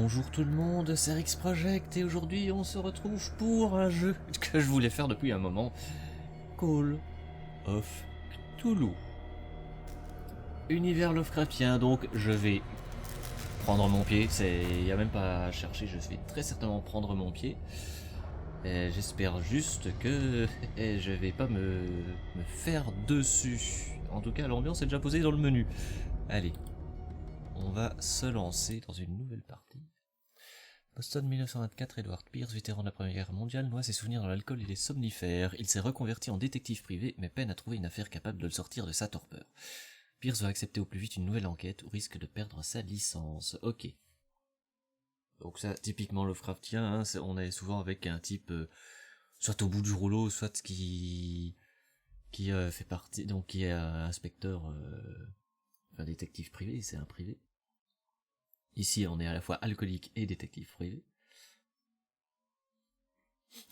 Bonjour tout le monde, c'est Rxproject et aujourd'hui on se retrouve pour un jeu que je voulais faire depuis un moment. Call of Cthulhu. Univers Lovecraftien, donc je vais prendre mon pied, il n'y a même pas à chercher, je vais très certainement prendre mon pied. J'espère juste que je vais pas me faire dessus. En tout cas l'ambiance est déjà posée dans le menu. Allez, on va se lancer dans une nouvelle partie. Boston 1924, Edward Pierce, vétéran de la Première Guerre mondiale, noie ses souvenirs dans l'alcool et les somnifères. Il s'est reconverti en détective privé, mais peine à trouver une affaire capable de le sortir de sa torpeur. Pierce va accepter au plus vite une nouvelle enquête ou risque de perdre sa licence. Ok. Donc ça, typiquement Lovecraftien, hein, on est souvent avec un type soit au bout du rouleau, soit qui fait partie, donc qui est inspecteur, enfin détective privé, c'est un privé. Ici, on est à la fois alcoolique et détective privé.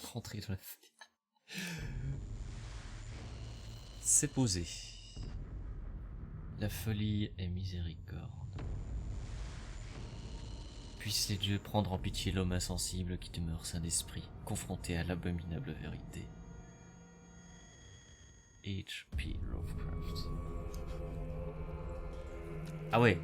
Rentrer dans la folie. C'est posé. La folie est miséricorde. Puissent les dieux prendre en pitié l'homme insensible qui demeure sain d'esprit, confronté à l'abominable vérité. H.P. Lovecraft. Ah ouais.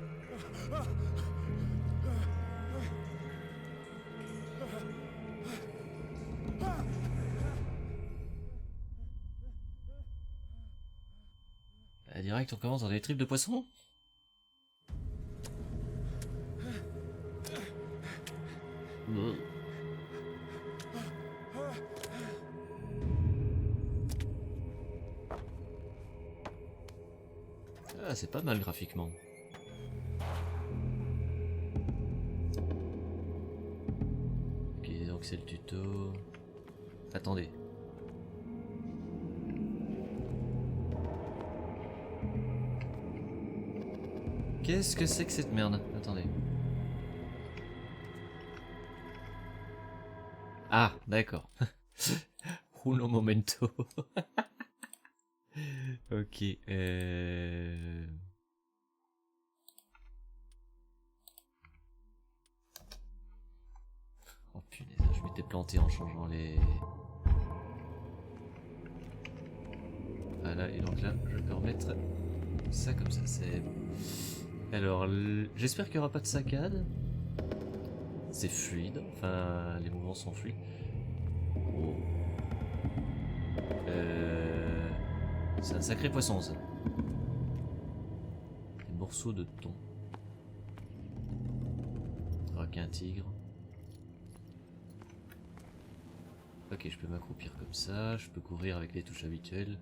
Direct, on commence dans des tripes de poissons. Ah, c'est pas mal graphiquement. Ok, donc c'est le tuto. Attendez. Qu'est-ce que c'est que cette merde? Attendez. Ah, d'accord. Roulo momento. Ok. Oh punaise, je m'étais planté en changeant les... Voilà, et donc là, je peux remettre ça comme ça, c'est bon. Alors, j'espère qu'il n'y aura pas de saccade. C'est fluide, enfin, les mouvements sont fluides. Oh. C'est un sacré poisson, ça. Des morceaux de thon. Requin tigre. Ok, je peux m'accroupir comme ça, je peux courir avec les touches habituelles.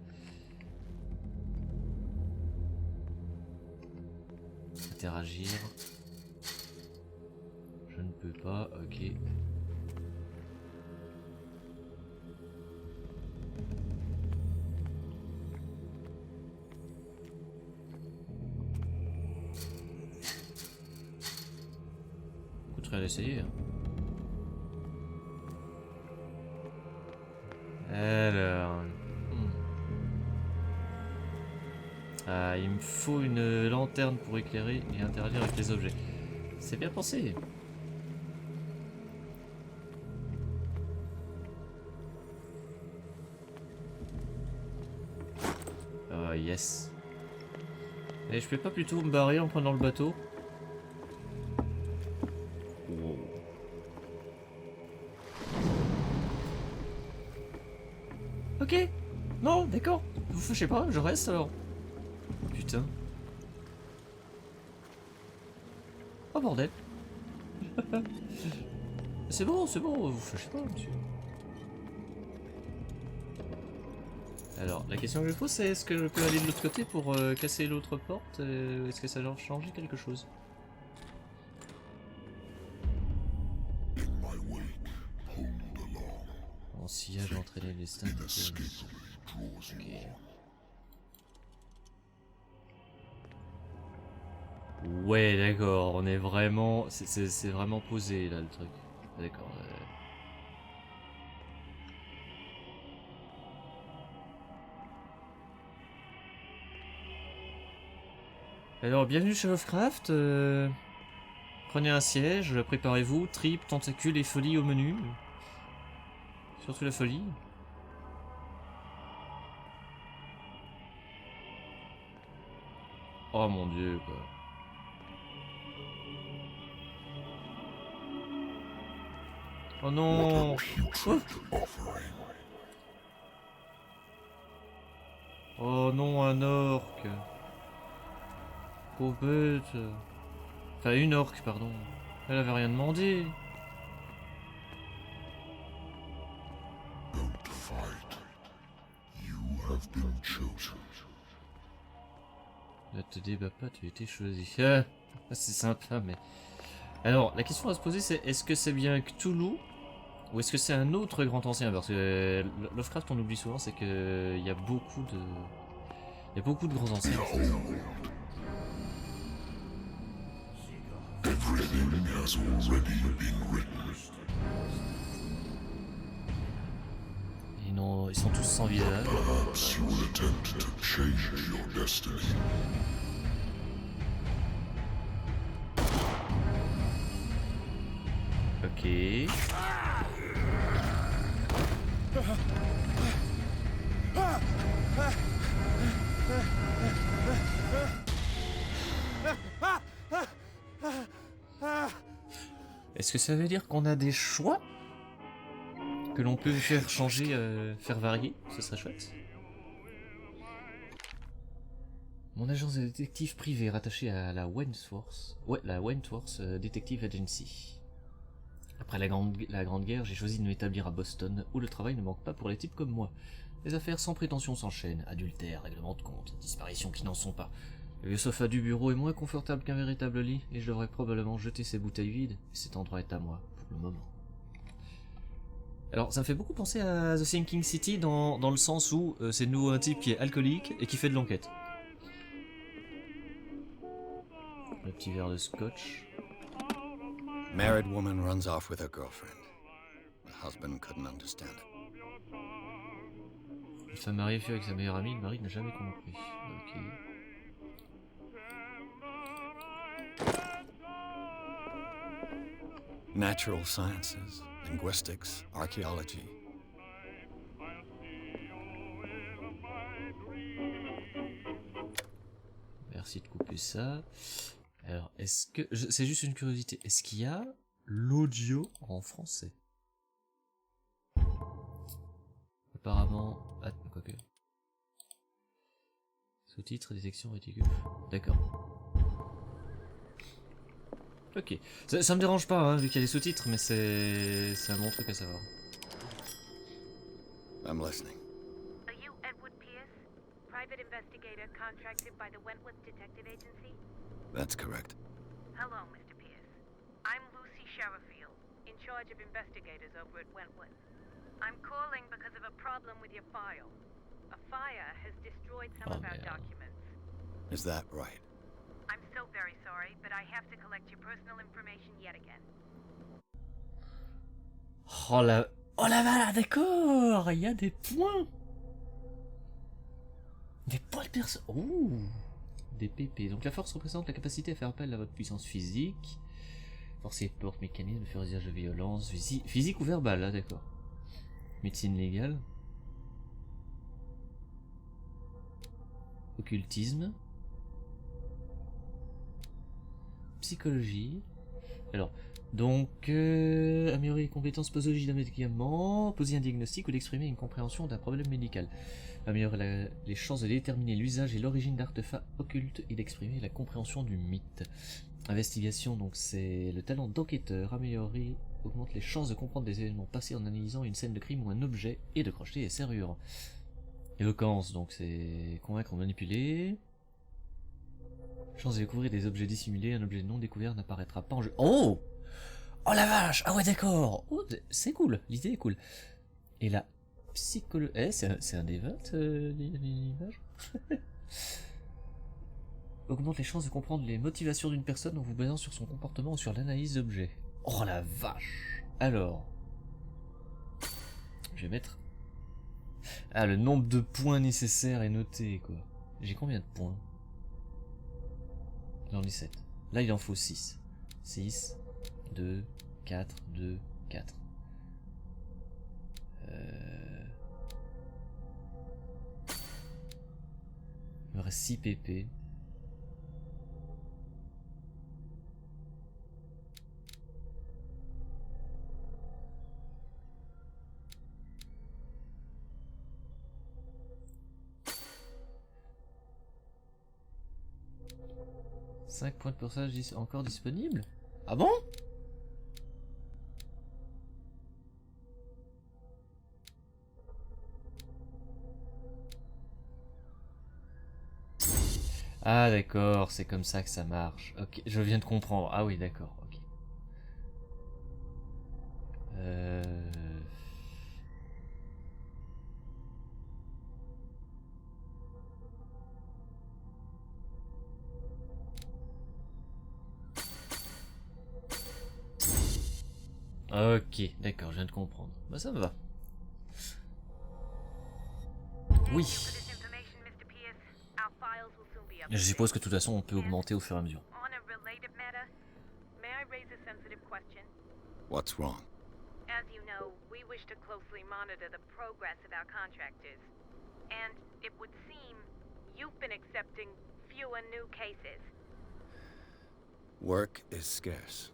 Interagir. Je ne peux pas, ok. Coûterait à l'essayer. Hein. Alors... Ah, il me faut une lanterne pour éclairer et interagir avec les objets. C'est bien pensé. Oh yes. Et je peux pas plutôt me barrer en prenant le bateau? Wow. Ok. Non, d'accord. Je sais pas, je reste alors. Putain. Oh bordel. C'est bon, vous fâchez pas, monsieur. Alors, la question que je pose, c'est est-ce que je peux aller de l'autre côté pour casser l'autre porte? Est-ce que ça a changé quelque chose? En sillage entraîner les stades. Ok. Ouais, d'accord, on est vraiment... C'est vraiment posé, là, le truc. D'accord. Alors, bienvenue chez Lovecraft. prenez un siège, préparez-vous, tripes, tentacules et folie au menu. Surtout la folie. Oh mon dieu, quoi. Oh non. Oh non, un orque. Pauvre bête. Enfin, une orque, pardon. Elle avait rien demandé. Ne te débat pas, tu as été choisi. Ah, c'est sympa, mais... Alors, la question à se poser, c'est est-ce que c'est bien Cthulhu ou est-ce que c'est un autre grand ancien? Parce que Lovecraft, on oublie souvent, c'est qu'il y a beaucoup de... Il y a beaucoup de grands anciens. Et non, ils sont tous sans visage. Ok. Est-ce que ça veut dire qu'on a des choix que l'on peut faire changer, faire varier? Ce serait chouette. Mon agence de détective privé rattachée à la Wentworth. Ouais, la Wentworth Detective Agency. Après la grande guerre, j'ai choisi de m'établir à Boston, où le travail ne manque pas pour les types comme moi. Les affaires sans prétention s'enchaînent, adultère, règlement de compte, disparitions qui n'en sont pas. Le vieux sofa du bureau est moins confortable qu'un véritable lit, et je devrais probablement jeter ces bouteilles vides, et cet endroit est à moi, pour le moment. Alors, ça me fait beaucoup penser à The Sinking City, dans le sens où c'est de nouveau un type qui est alcoolique et qui fait de l'enquête. Le petit verre de scotch. Married woman runs off with her girlfriend. The husband couldn't understand it. Une femme mariée avec sa meilleure amie, le mari n'a jamais compris. Ok. Natural sciences, linguistics, archaeology. Merci de couper ça. Alors, est-ce que... C'est juste une curiosité. Est-ce qu'il y a l'audio en français? Apparemment... Ah, quoique. Sous-titres, détection, réticule. D'accord. Ok. Ça me dérange pas, hein, vu qu'il y a les sous-titres, mais c'est un bon truc à savoir. I'm listening. Are you Edward Pierce, private investigator contracted by the Wentworth Detective Agency? That's correct. Hello, Mr. Pierce. I'm Lucy Sherifield, in charge of investigators over at Wentworth. I'm calling because of a problem with your file. A fire has destroyed some of our documents. Is that right? I'm so very sorry, but I have to collect your personal information yet again. Oh la... Oh la voilà, d'accord. Il y a des points. Des points de personne. Ouh. Des PP. Donc la force représente la capacité à faire appel à votre puissance physique. Force et porte mécanique de faire usage de violence. Physique ou verbale, là, d'accord. Médecine légale. Occultisme. Psychologie. Alors, donc, améliorer les compétences posologie d'un médicament, poser un diagnostic ou d'exprimer une compréhension d'un problème médical. Améliorer les chances de déterminer l'usage et l'origine d'artefacts occultes et d'exprimer la compréhension du mythe. Investigation, donc c'est le talent d'enquêteur. Améliorer augmente les chances de comprendre des événements passés en analysant une scène de crime ou un objet et de crocheter les serrures. Éloquence, donc c'est convaincre ou manipuler. Chance de découvrir des objets dissimulés, un objet non découvert n'apparaîtra pas en jeu. Oh! Oh la vache! Ah ouais d'accord! Oh, c'est cool, l'idée est cool. Et la psychologie... Eh, c'est un des 20, l'image. Augmente les chances de comprendre les motivations d'une personne en vous basant sur son comportement ou sur l'analyse d'objets. Oh la vache! Alors... Je vais mettre... Ah, le nombre de points nécessaires est noté, quoi. J'ai combien de points? J'en ai 7. Là, il en faut 6. 6, 2, 4, 2, 4. 6 pp. « 5 points de pourcentage encore disponibles. Ah bon? Ah d'accord, c'est comme ça que ça marche. Ok, je viens de comprendre. Ah oui, d'accord, ok. Ok, d'accord, je viens de comprendre. Bah ça me va. Oui. Je suppose que de toute façon on peut augmenter au fur et à mesure. What's wrong? As you know, we wish to closely monitor the progress of our contractors. And it would seem you've been accepting fewer new cases. Work is scarce.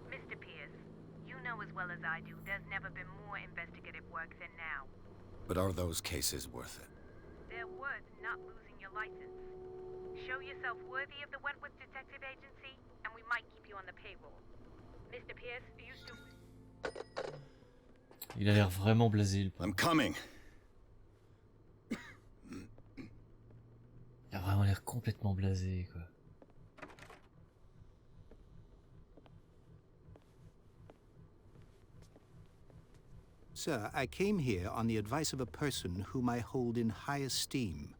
Mr. Pierce, you know as well as I do there's never been more investigative work than now. But are those cases worth it? They're worth not losing your license. Show yourself worthy of the Wentworth Detective Agency, and we might keep you on the payroll. Mr. Pierce, you still... Il a l'air vraiment blasé. I'm coming. Il a vraiment l'air complètement blasé, quoi. Sir, I came here on the advice of a person whom I hold in high esteem,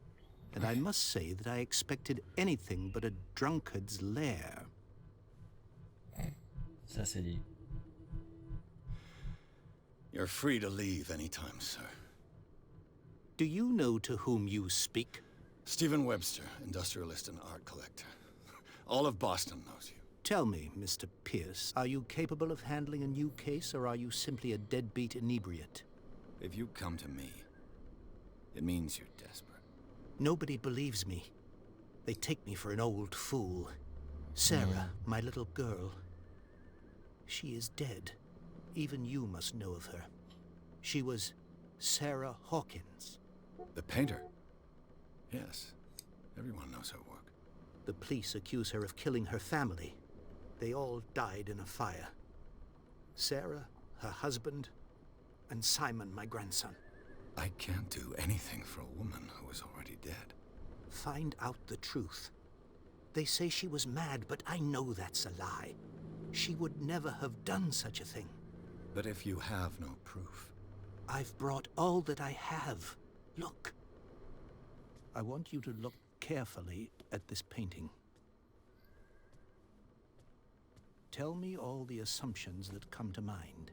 and I must say that I expected anything but a drunkard's lair. Ça c'est dit. You're free to leave anytime, sir. Do you know to whom you speak? Stephen Webster, industrialist and art collector. All of Boston knows you. Tell me, Mr. Pierce, are you capable of handling a new case, or are you simply a deadbeat inebriate? If you come to me, it means you're desperate. Nobody believes me. They take me for an old fool. Sarah, my little girl, she is dead. Even you must know of her. She was Sarah Hawkins. The painter? Yes. Everyone knows her work. The police accuse her of killing her family. They all died in a fire. Sarah, her husband, and Simon, my grandson. I can't do anything for a woman who is already dead. Find out the truth. They say she was mad, but I know that's a lie. She would never have done such a thing. But if you have no proof... I've brought all that I have. Look. I want you to look carefully at this painting. Tell me all the assumptions that come to mind.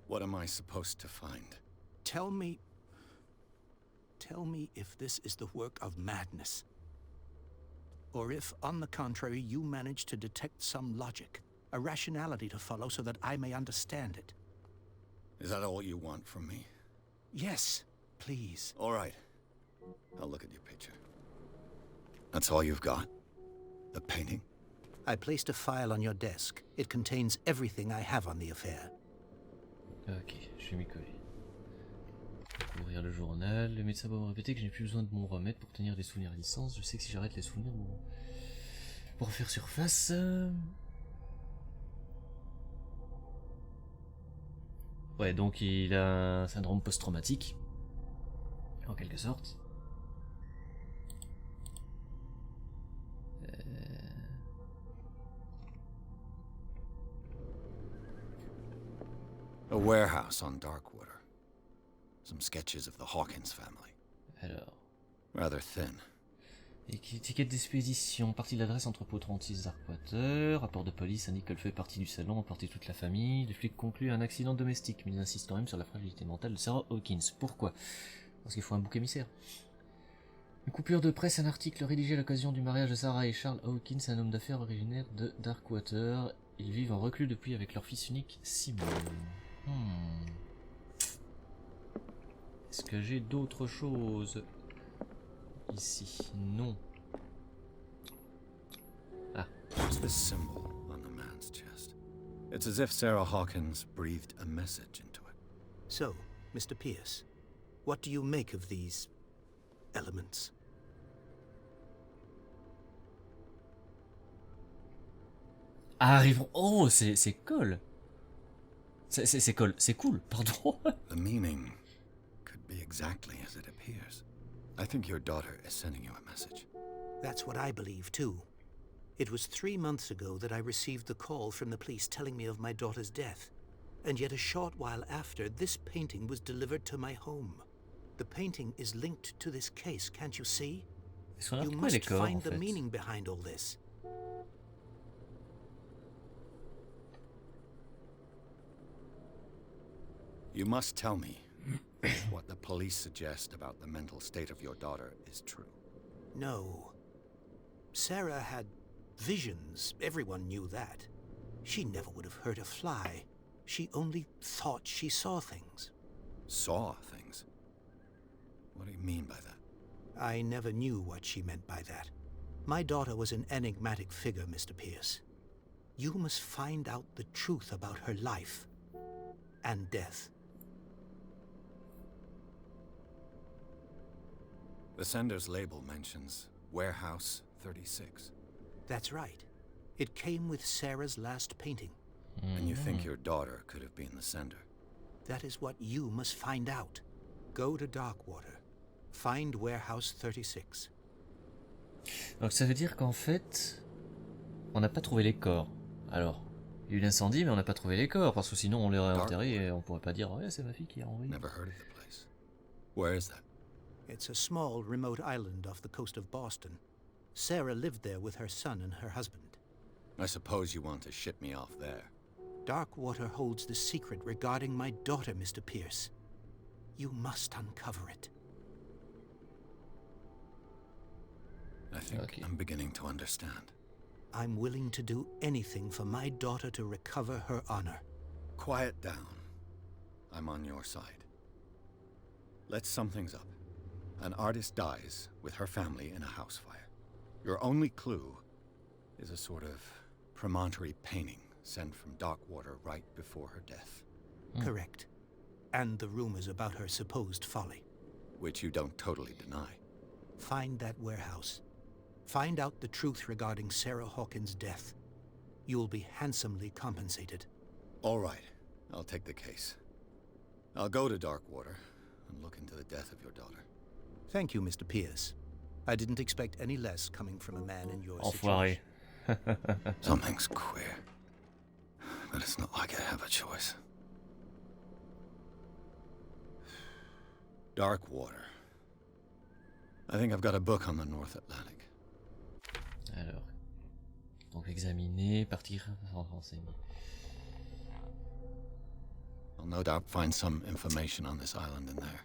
What am I supposed to find? Tell me if this is the work of madness. Or if, on the contrary, you manage to detect some logic, a rationality to follow so that I may understand it. Is that all you want from me? Yes, please. All right. I'll look at your picture. That's all you've got? The painting? I placed a file on your desk. It contains everything I have on the affair. Ok, je vais m'y coller. Ouvrir le journal. Le médecin va me répéter que je n'ai plus besoin de mon remède pour tenir les souvenirs à distance. Je sais que si j'arrête les souvenirs pour faire surface... Ouais, donc il a un syndrome post-traumatique. En quelque sorte. A warehouse on Darkwater. Some sketches of the Hawkins family. Alors... Rather thin. Étiquette d'expédition, partie de l'adresse entrepôt 36 Darkwater, rapport de police indique qu'elle fait partie du salon, emporter toute la famille, les flics concluent un accident domestique, mais ils insistent quand même sur la fragilité mentale de Sarah Hawkins. Pourquoi? Parce qu'il faut un bouc émissaire. Une coupure de presse, un article rédigé à l'occasion du mariage de Sarah et Charles Hawkins, un homme d'affaires originaire de Darkwater. Ils vivent en reclus depuis avec leur fils unique, Simon. Est-ce que j'ai d'autres choses ici? Non. Ah. What's this symbol on the man's chest? It's as if Sarah Hawkins breathed a message into it. So, Mr. Pierce, what do you make of these elements? Arrivons. Oh, c'est cool. C'est cool. C'est cool, pardon. The meaning could be exactly as it appears. I think your daughter is sending you a message. That's what I believe, too. It was 3 months ago that I received the call from the police telling me of my daughter's death. And yet a short while after, this painting was delivered to my home. The painting is linked to this case, can't you see? You must find the meaning behind all this. You must tell me if what the police suggest about the mental state of your daughter is true. No. Sarah had visions. Everyone knew that. She never would have hurt a fly. She only thought she saw things. Saw things? What do you mean by that? I never knew what she meant by that. My daughter was an enigmatic figure, Mr. Pierce. You must find out the truth about her life and death. The sender's label mentions Warehouse 36. That's right. It came with Sarah's last painting. And you think your daughter could have been the sender? That is what you must find out. Go to Darkwater. Find Warehouse 36. Donc ça veut dire qu'en fait, on n'a pas trouvé les corps. Alors, il y a eu l'incendie, mais on n'a pas trouvé les corps, parce que sinon on les aurait enterrés et on pourrait pas dire ouais, c'est ma fille qui a envoyé. Never heard of the place. Where is that? It's a small, remote island off the coast of Boston. Sarah lived there with her son and her husband. I suppose you want to ship me off there. Darkwater holds the secret regarding my daughter, Mr. Pierce. You must uncover it. I think I'm beginning to understand. I'm willing to do anything for my daughter to recover her honor. Quiet down. I'm on your side. Let's sum things up. An artist dies with her family in a house fire. Your only clue is a sort of promontory painting sent from Darkwater right before her death. Correct. And the rumors about her supposed folly. Which you don't totally deny. Find that warehouse. Find out the truth regarding Sarah Hawkins' death. You'll be handsomely compensated. All right. I'll take the case. I'll go to Darkwater and look into the death of your daughter. Thank you, Mr. Pierce. I didn't expect any less coming from a man in your Enfoiré. situation. Something's queer. But it's not like I have a choice. Darkwater. I think I've got a book on the North Atlantic. Alors, donc examiner, partir, renseigner. I'll no doubt find some information on this island in there.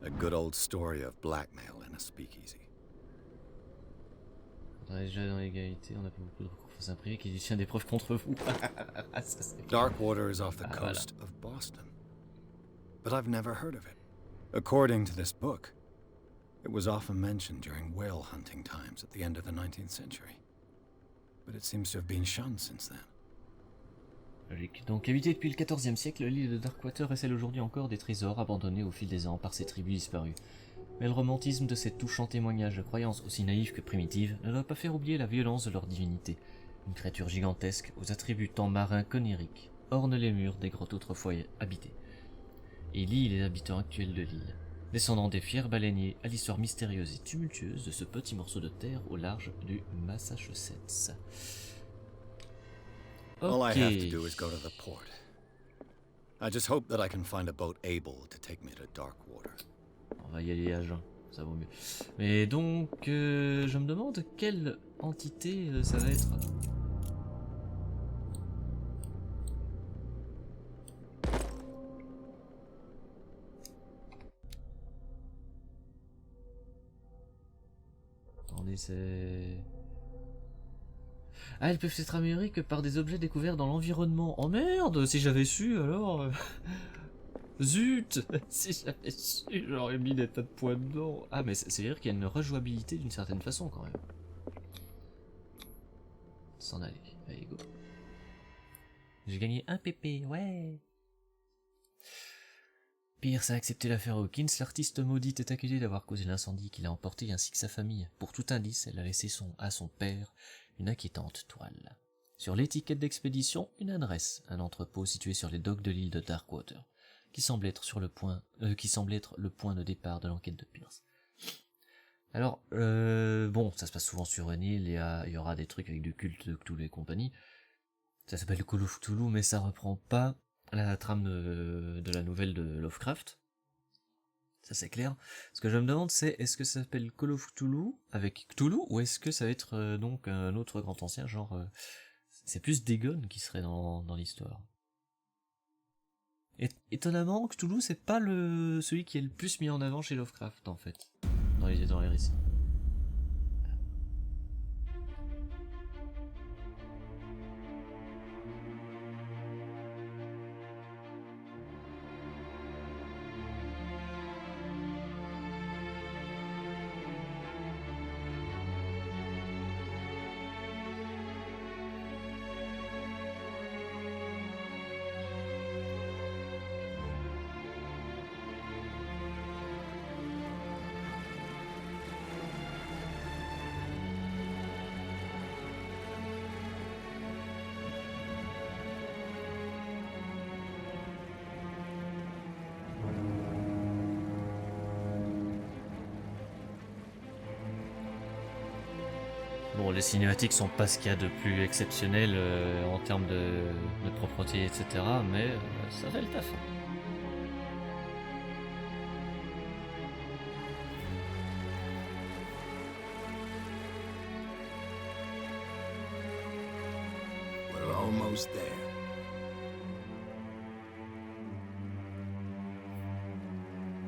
A good old story of blackmail in a speakeasy. On est déjà dans l'égalité, on n'a pas beaucoup de recours face imprimés qui détient des preuves contre vous. Ça, c'est... Darkwater is off the coast of Boston. But I've never heard of it. According to this book, it was often mentioned during whale hunting times at the end of the 19th century. But it seems to have been shunned since then. Logique. Donc habité depuis le XIVe siècle, l'île de Darkwater recèle aujourd'hui encore des trésors abandonnés au fil des ans par ces tribus disparues. Mais le romantisme de ces touchants témoignages de croyances aussi naïves que primitives ne doit pas faire oublier la violence de leur divinité. Une créature gigantesque, aux attributs tant marins qu'oniriques, orne les murs des grottes autrefois habitées. Et lie les habitants actuels de l'île, descendant des fiers baleiniers à l'histoire mystérieuse et tumultueuse de ce petit morceau de terre au large du Massachusetts. All I have to do is go to the port. I just hope that I can find a boat able to take me to Darkwater. On va y aller à jeun, ça vaut mieux. Mais donc, je me demande quelle entité ça va être. attendez, c'est... Ah, elles peuvent être améliorées que par des objets découverts dans l'environnement. Oh merde, si j'avais su alors... Zut. Si j'avais su, j'aurais mis des tas de points dedans. Ah, mais c'est-à-dire qu'il y a une rejouabilité d'une certaine façon quand même. S'en aller, allez go. J'ai gagné un PP, ouais. Pierce a accepté l'affaire Hawkins, l'artiste maudite est accusée d'avoir causé l'incendie qui l'a emporté ainsi que sa famille. Pour tout indice, elle a laissé à son père une inquiétante toile. Sur l'étiquette d'expédition, une adresse, un entrepôt situé sur les docks de l'île de Darkwater, qui semble être le point de départ de l'enquête de Pierce. Alors, bon, ça se passe souvent sur une île, il y aura des trucs avec du culte de Cthulhu et compagnie. Ça s'appelle Call of Cthulhu, mais ça reprend pas la trame de la nouvelle de Lovecraft. Ça c'est clair. Ce que je me demande c'est, est-ce que ça s'appelle Call of Cthulhu avec Cthulhu, ou est-ce que ça va être donc un autre grand ancien, genre... c'est plus Dagon qui serait dans l'histoire. Étonnamment, Cthulhu c'est pas celui qui est le plus mis en avant chez Lovecraft en fait, dans les récits. Bon, les cinématiques sont pas ce qu'il y a de plus exceptionnel en termes de propreté, etc. Mais ça fait le taf. We're almost there.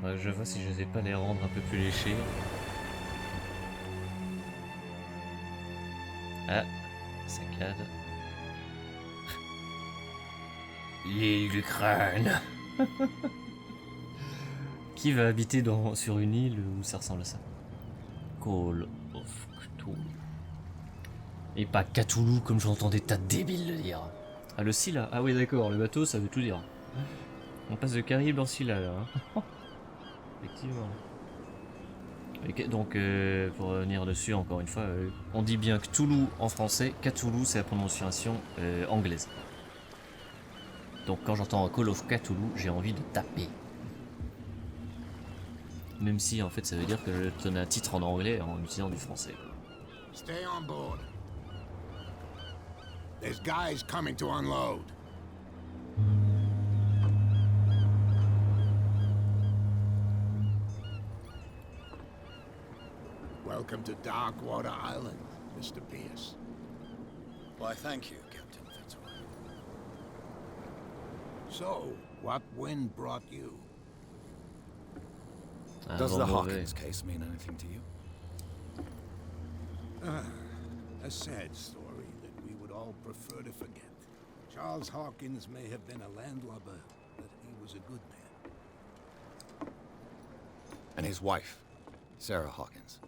Ouais, je vois si je vais pas les rendre un peu plus léchés. Ah, saccade. L'île du crâne. Qui va habiter sur une île où ça ressemble à ça? Call of Cthulhu. Et pas Cthulhu comme j'entendais tas de débiles le dire. Ah, le Scylla. Ah oui d'accord, le bateau ça veut tout dire. On passe de Caraïbes en Scylla là. Effectivement. Donc, pour revenir dessus, encore une fois, on dit bien Cthulhu en français, Cthulhu c'est la prononciation anglaise. Donc quand j'entends Call of Cthulhu, j'ai envie de taper. Même si en fait ça veut dire que je donne un titre en anglais en utilisant du français. Stay on board. There's guys coming to unload. Welcome to Darkwater Island, Mr. Pierce. Why, thank you, Captain Fitzroy. So, what wind brought you? Does the Hawkins case mean anything to you? A sad story that we would all prefer to forget. Charles Hawkins may have been a landlubber, but he was a good man. And his wife, Sarah Hawkins.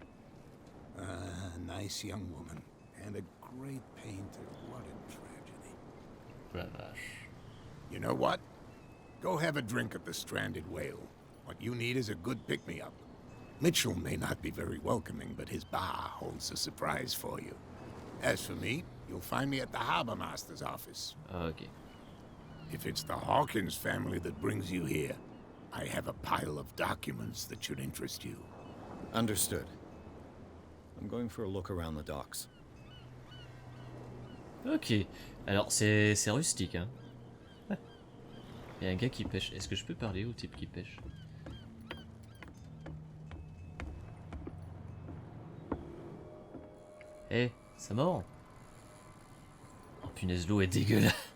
A nice young woman, and a great painter. What a tragedy. You know what? Go have a drink at the Stranded Whale. What you need is a good pick-me-up. Mitchell may not be very welcoming, but his bar holds a surprise for you. As for me, you'll find me at the Harbor Master's office. Okay. If it's the Hawkins family that brings you here, I have a pile of documents that should interest you. Understood. I'm going for a look around the docks. Ok. Alors c'est rustique hein. Il y a un gars qui pêche. Est-ce que je peux parler au type qui pêche? Eh, ça mord. Oh punaise, l'eau est dégueulasse.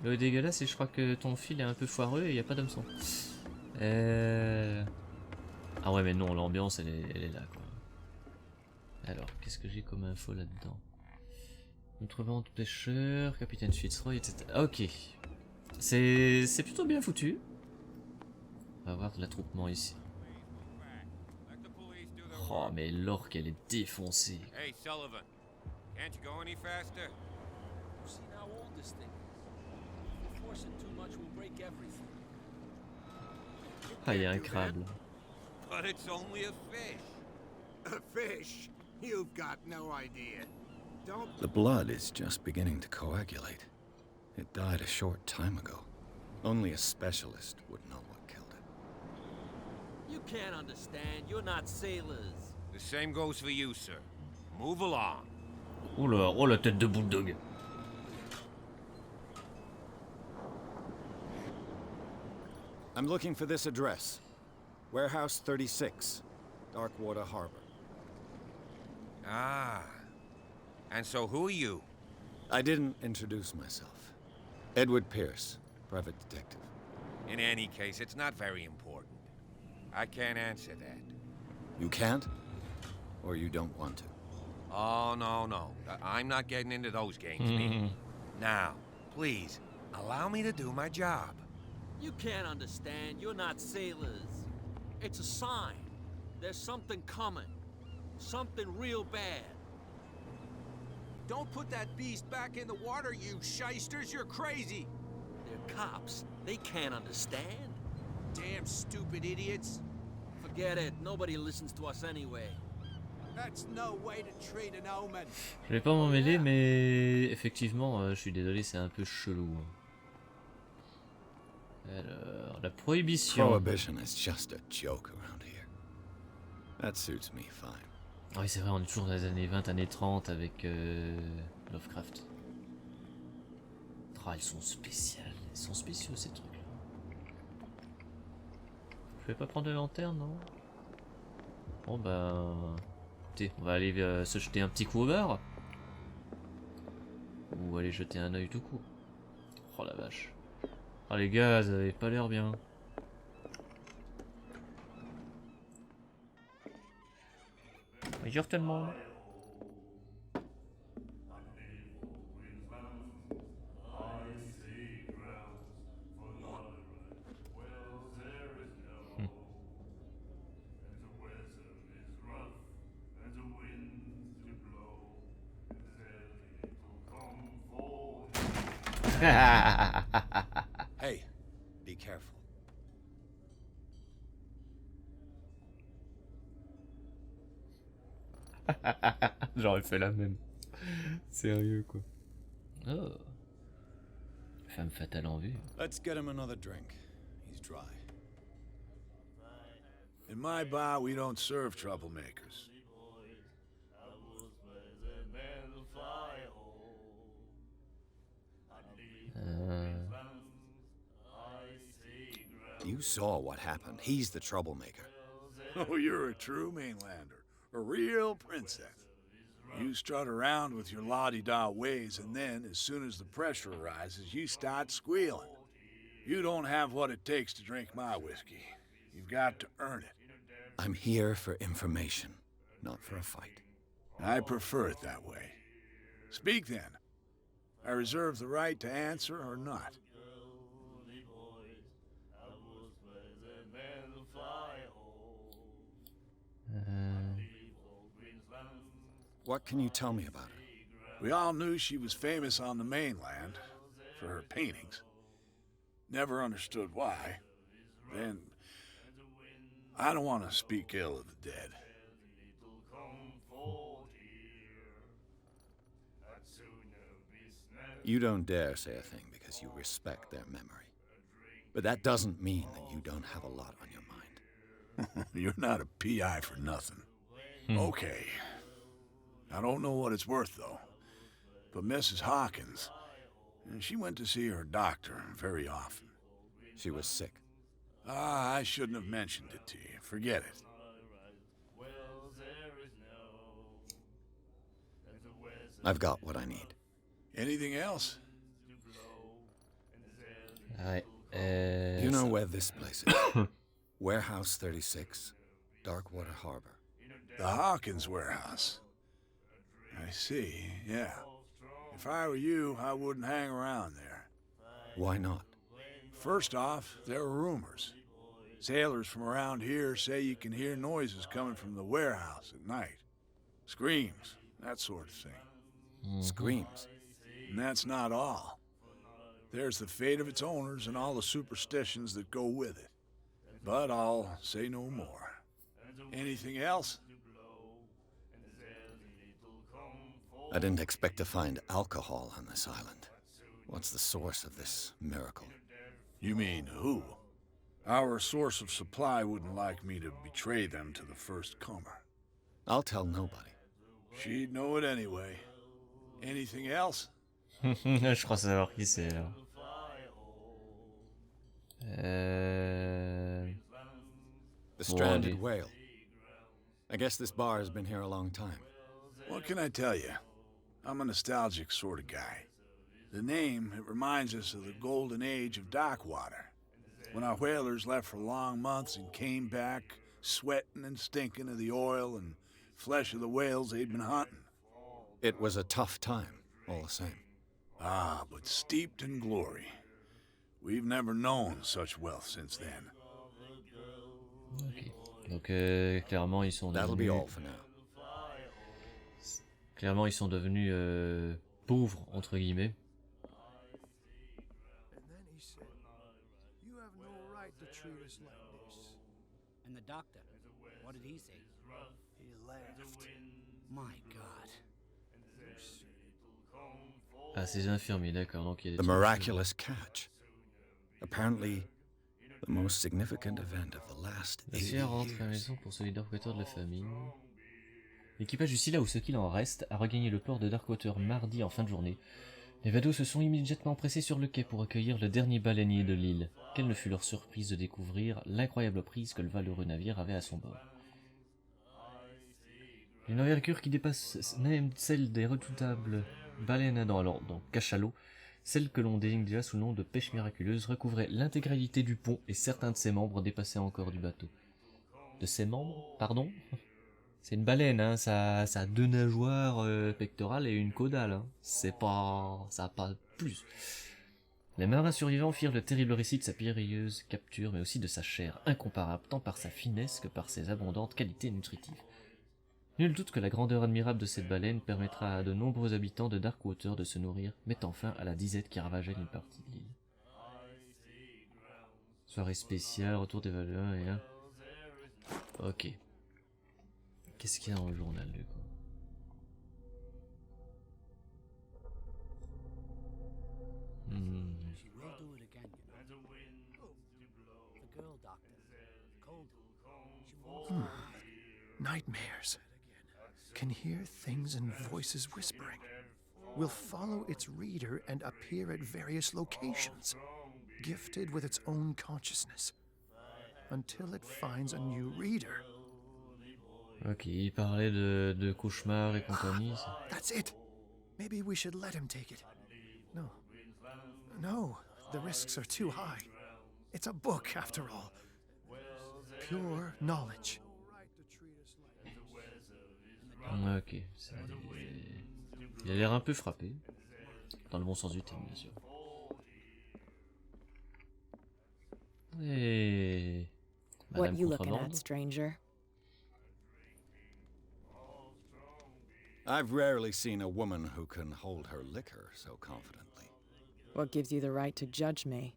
L'eau est dégueulasse et je crois que ton fil est un peu foireux et il n'y a pas d'hameçon. Ah ouais mais non, l'ambiance elle est là quoi. Alors, qu'est-ce que j'ai comme info là-dedans? Contrevente pêcheur, capitaine Fitzroy, etc. Ok. C'est plutôt bien foutu. On va voir l'attroupement ici. Oh, mais l'orque, elle est défoncée. Hey, Sullivan. Can't you go any faster? You've seen how old this thing is. If we force it too much, we'll break everything. Ah, il y a un crabe là. But it's only a fish. A fish? You've got no idea. Don't... The blood is just beginning to coagulate. It died a short time ago. Only a specialist would know what killed it. You can't understand. You're not sailors. The same goes for you, sir. Move along. Oula, oh la tête de bulldog. I'm looking for this address. Warehouse 36, Darkwater Harbor. Ah. And so who are you? I didn't introduce myself. Edward Pierce, private detective. In any case, it's not very important. I can't answer that. You can't? Or you don't want to? Oh, no. I'm not getting into those games, me. Now, please, allow me to do my job. You can't understand. You're not sailors. It's a sign. There's something coming. Something real bad. Don't put that beast back in the water, you shysters! You're crazy! They're cops. They can't understand. Damn stupid idiots! Forget it. Nobody listens to us anyway. That's no way to treat an omen. Je vais pas m'en mêler, mais effectivement, je suis désolé, c'est un peu chelou. Alors, la prohibition. Prohibition is just a joke around here. That suits me fine. Ah oui, c'est vrai, on est toujours dans les années 20, années 30 avec Lovecraft. Ah, ils sont spéciales. Ils sont spéciaux ces trucs-là. Je vais pas prendre de lanterne, non? Bon ben... Écoutez, on va aller se jeter un petit coup au bar. Ou aller jeter un œil tout court. Oh la vache. Ah les gars, ça avait pas l'air bien. Bonjour tout le monde. Hey, be careful. J'aurais fait la même. Sérieux quoi. Oh. Femme fatale en vue. Let's get him another drink. He's dry. In my bar, we don't serve troublemakers. You saw what happened. He's the troublemaker. Oh, you're a true mainlander. A real princess. You strut around with your la-di-da ways, and then, as soon as the pressure arises, you start squealing. You don't have what it takes to drink my whiskey. You've got to earn it. I'm here for information, not for a fight. I prefer it that way. Speak then. I reserve the right to answer or not. What can you tell me about her? We all knew she was famous on the mainland for her paintings. Never understood why. Then, I don't want to speak ill of the dead. You don't dare say a thing because you respect their memory. But that doesn't mean that you don't have a lot on your mind. You're not a PI for nothing. Okay. I don't know what it's worth, though. But Mrs. Hawkins, she went to see her doctor very often. She was sick. Ah, I shouldn't have mentioned it to you. Forget it. I've got what I need. Anything else? Ouais. You know where this place is? Warehouse 36, Darkwater Harbor. The Hawkins warehouse. I see, yeah. If I were you, I wouldn't hang around there. Why not? First off, there are rumors. Sailors from around here say you can hear noises coming from the warehouse at night. Screams, that sort of thing. Screams. And that's not all. There's the fate of its owners and all the superstitions that go with it. But I'll say no more. Anything else? I didn't expect to find alcohol on this island. What's the source of this miracle? You mean who? Our source of supply wouldn't like me to betray them to the first comer. I'll tell nobody. She'd know it anyway. Anything else? Je crois savoir qui c'est là. The stranded whale. I guess this bar has been here a long time. What can I tell you? I'm a nostalgic sort of guy. The name, it reminds us of the golden age of Darkwater, when our whalers left for long months and came back sweating and stinking of the oil and flesh of the whales they'd been hunting. It was a tough time, all the same. Ah, but steeped in glory. We've never known such wealth since then. Ok. Donc clairement ils sont That'll be devenus... all for now. Clairement ils sont devenus pauvres entre guillemets. And then he said, "You have no right to treat us like this." And the doctor, what did he say? He laughed. My God. Ah, ces infirmiers, d'accord. Donc il y a des The trucs- miraculous catch. Apparently, the most significant event of the last 80 Lucia rentre à la years. maison pour sauver Darkwater de la famine. L'équipage du Scylla ou ce qu'il en reste a regagné le port de Darkwater mardi en fin de journée. Les badauds se sont immédiatement pressés sur le quai pour accueillir le dernier baleinier de l'île. Quelle ne fut leur surprise de découvrir l'incroyable prise que le valeureux navire avait à son bord. Une envergure qui dépasse même celle des redoutables baleines à dents, alors donc cachalot, celle que l'on désigne déjà sous le nom de pêche miraculeuse, recouvrait l'intégralité du pont et certains de ses membres dépassaient encore du bateau. De ses membres, pardon? C'est une baleine, hein, ça a deux nageoires pectorales et une caudale, hein. C'est pas... ça a pas plus. Les marins survivants firent le terrible récit de sa périlleuse capture, mais aussi de sa chair, incomparable tant par sa finesse que par ses abondantes qualités nutritives. Nul doute que la grandeur admirable de cette baleine permettra à de nombreux habitants de Darkwater de se nourrir, mettant fin à la disette qui ravageait une partie de l'île. Soirée spéciale, retour des valeurs et un... Ok. Qu'est-ce qu'il y a dans le journal du coup? She will do it again, you know. The girl doctor. Cold. She won't Nightmares. Can hear things and voices whispering. Will follow its reader and appear at various locations, gifted with its own consciousness, until it finds a new reader. Ok, il parlait de cauchemars et compagnie. ça. That's it. Maybe we should let him take it. No. No, the risks are too high. It's a book, after all. Pure knowledge. Ok. Il a l'air un peu frappé. Dans le bon sens du terme, bien sûr. Et... What Madame you looking Contrebande. at, stranger? I've rarely seen a woman who can hold her liquor so confidently. What gives you the right to judge me?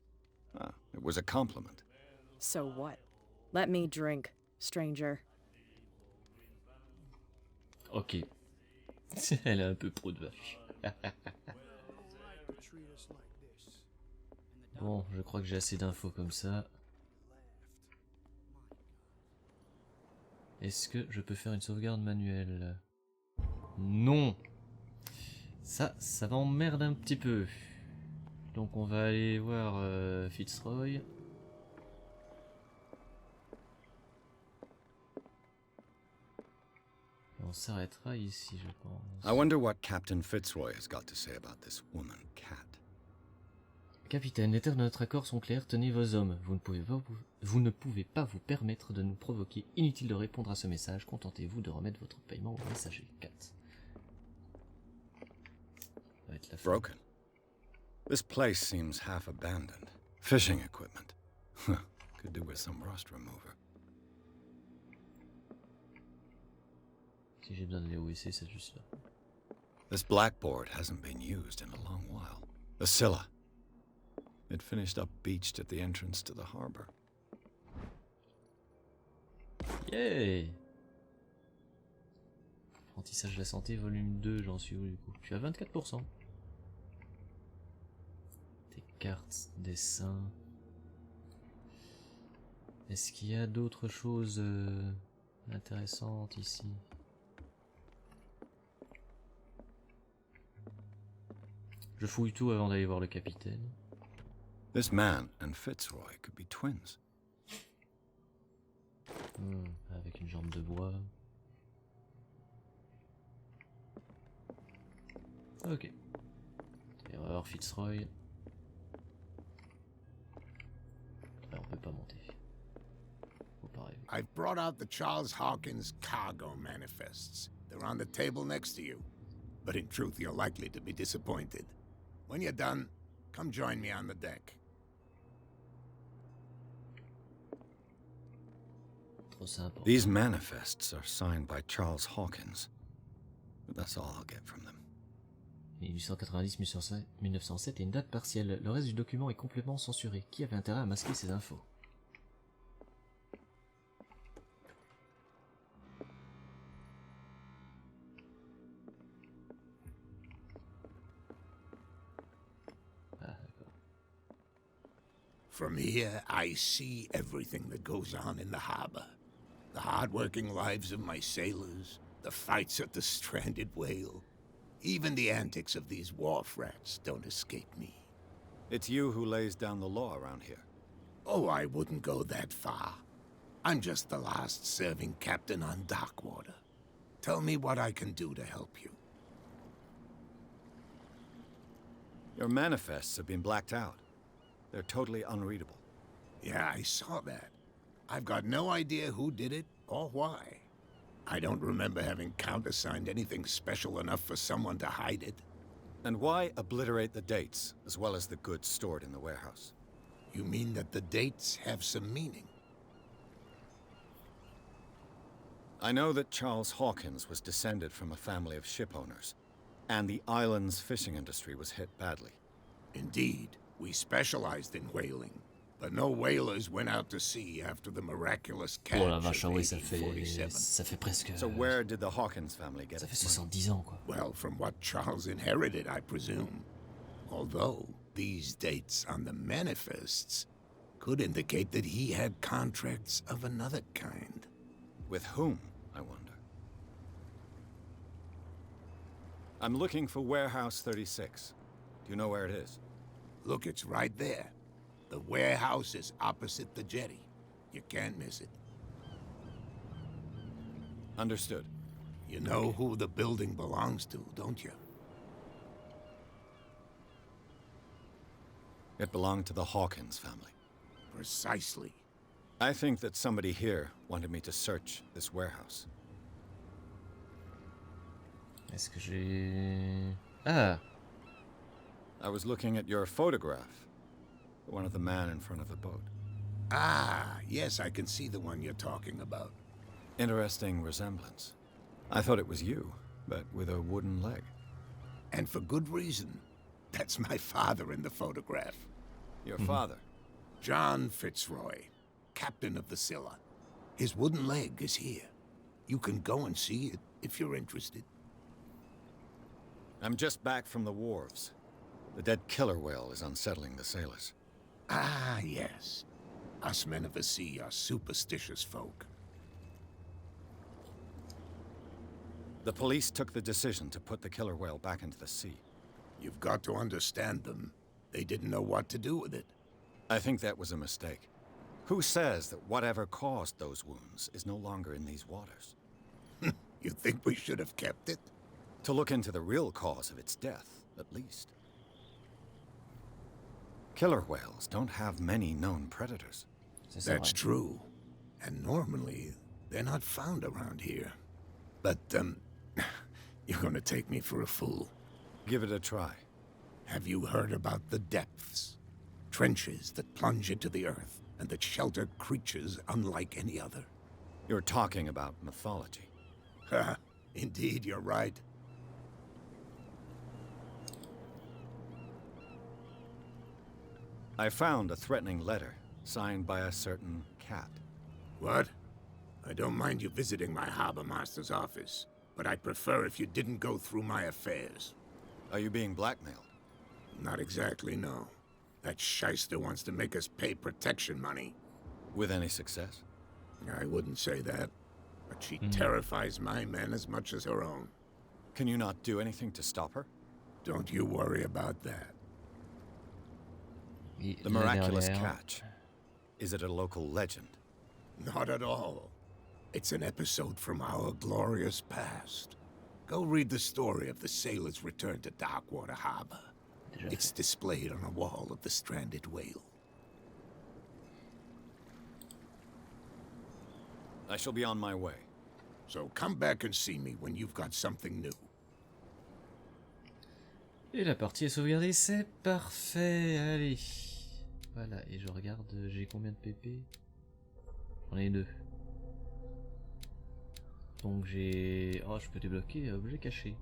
Ah, it was a compliment. So what? Let me drink, stranger. Ok. Elle est un peu pro de vache. Bon, je crois que j'ai assez d'infos comme ça. Est-ce que je peux faire une sauvegarde manuelle? Non. Ça m'emmerde un petit peu. Donc on va aller voir Fitzroy. On s'arrêtera ici, je pense. I wonder what Captain Fitzroy has got to say about this woman, Cat. Capitaine, les termes de notre accord sont clairs, tenez vos hommes. Vous ne pouvez pas vous permettre de nous provoquer. Inutile de répondre à ce message, contentez-vous de remettre votre paiement au messager 4. va être la fin. Broken. This place seems half abandoned. Fishing equipment. Could do with some rust remover. Si j'ai besoin d'aller au WC, c'est juste là. This blackboard hasn't been used in a long while. The Scylla. It finished up beached at the entrance to the harbor. Yay! Apprentissage de la santé, volume 2, j'en suis où du coup? Je suis à 24%. Des cartes, dessins. Est-ce qu'il y a d'autres choses intéressantes ici? Je fouille tout avant d'aller voir le capitaine. This man and Fitzroy could be twins. Avec une jambe de bois. Ok. Erreur, Fitzroy. Ouais, on peut pas monter. Faut pas rêver. I've brought out the Charles Hawkins cargo manifests. They're on the table next to you. But in truth, you're likely to be disappointed. When you're done, come join me on the deck. Trop sympa. These manifests are signed by Charles Hawkins. But that's all I'll get from them. 1890-1907 est une date partielle. Le reste du document est complètement censuré. Qui avait intérêt à masquer ces infos? From here, I see everything that goes on in the harbor. The hard-working lives of my sailors, the fights at the stranded whale. Even the antics of these wharf rats don't escape me. It's you who lays down the law around here. Oh, I wouldn't go that far. I'm just the last serving captain on Darkwater. Tell me what I can do to help you. Your manifests have been blacked out. They're totally unreadable. Yeah, I saw that. I've got no idea who did it or why. I don't remember having countersigned anything special enough for someone to hide it. And why obliterate the dates, as well as the goods stored in the warehouse? You mean that the dates have some meaning? I know that Charles Hawkins was descended from a family of ship owners, and the island's fishing industry was hit badly. Indeed, we specialized in whaling, but no whalers went out to sea after the miraculous catch Oh la of vache, ah ouais, ça 1847. fait presque... So where did the Hawkins family get Ça fait its money? 70 ans, quoi. Well, from what Charles inherited, I presume. Although, these dates on the manifests could indicate that he had contracts of another kind. With whom, I wonder? I'm looking for Warehouse 36. Do you know where it is? Look, it's right there. The warehouse is opposite the jetty. You can't miss it. Understood. You know who the building belongs to, don't you? It belonged to the Hawkins family. Precisely. I think that somebody here wanted me to search this warehouse. Est-ce que j'ai... Ah! I was looking at your photograph. The one of the man in front of the boat. Ah, yes, I can see the one you're talking about. Interesting resemblance. I thought it was you, but with a wooden leg. And for good reason. That's my father in the photograph. Your father? John Fitzroy, captain of the Scylla. His wooden leg is here. You can go and see it if you're interested. I'm just back from the wharves. The dead killer whale is unsettling the sailors. Ah, yes. Us men of the sea are superstitious folk. The police took the decision to put the killer whale back into the sea. You've got to understand them. They didn't know what to do with it. I think that was a mistake. Who says that whatever caused those wounds is no longer in these waters? You think we should have kept it? To look into the real cause of its death, at least. Killer whales don't have many known predators. That's true. And normally, they're not found around here. But, you're gonna take me for a fool. Give it a try. Have you heard about the depths? Trenches that plunge into the earth and that shelter creatures unlike any other. You're talking about mythology. Ha! Indeed, you're right. I found a threatening letter signed by a certain cat. What? I don't mind you visiting my harbor master's office, but I'd prefer if you didn't go through my affairs. Are you being blackmailed? Not exactly, no. That shyster wants to make us pay protection money. With any success? I wouldn't say that, but she terrifies my men as much as her own. Can you not do anything to stop her? Don't you worry about that. The miraculous catch. Is it a local legend? Not at all. It's an episode from our glorious past. Go read the story of the sailor's return to Darkwater Harbor. It's displayed on a wall of the stranded whale. I shall be on my way. So come back and see me when you've got something new. Et la partie est sauvegardée, c'est parfait. Allez. Voilà, et je regarde, j'ai combien de PP? J'en ai 2. Donc j'ai... Oh, je peux débloquer objet caché.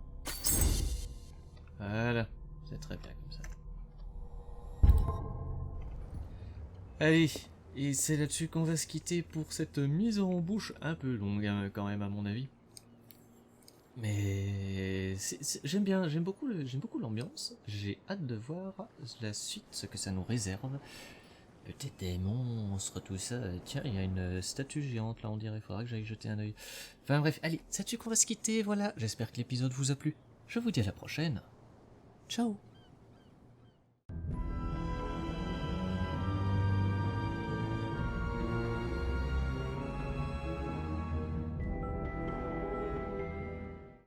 Voilà, c'est très bien comme ça. Allez, et c'est là-dessus qu'on va se quitter pour cette mise en bouche un peu longue hein, quand même à mon avis. Mais j'aime bien, j'aime beaucoup l'ambiance. J'ai hâte de voir la suite, ce que ça nous réserve. Peut-être des monstres, tout ça. Tiens, il y a une statue géante là, on dirait. Il faudra que j'aille jeter un œil. Enfin bref, allez, c'est là-dessus qu'on va se quitter. Voilà, j'espère que l'épisode vous a plu. Je vous dis à la prochaine. Ciao.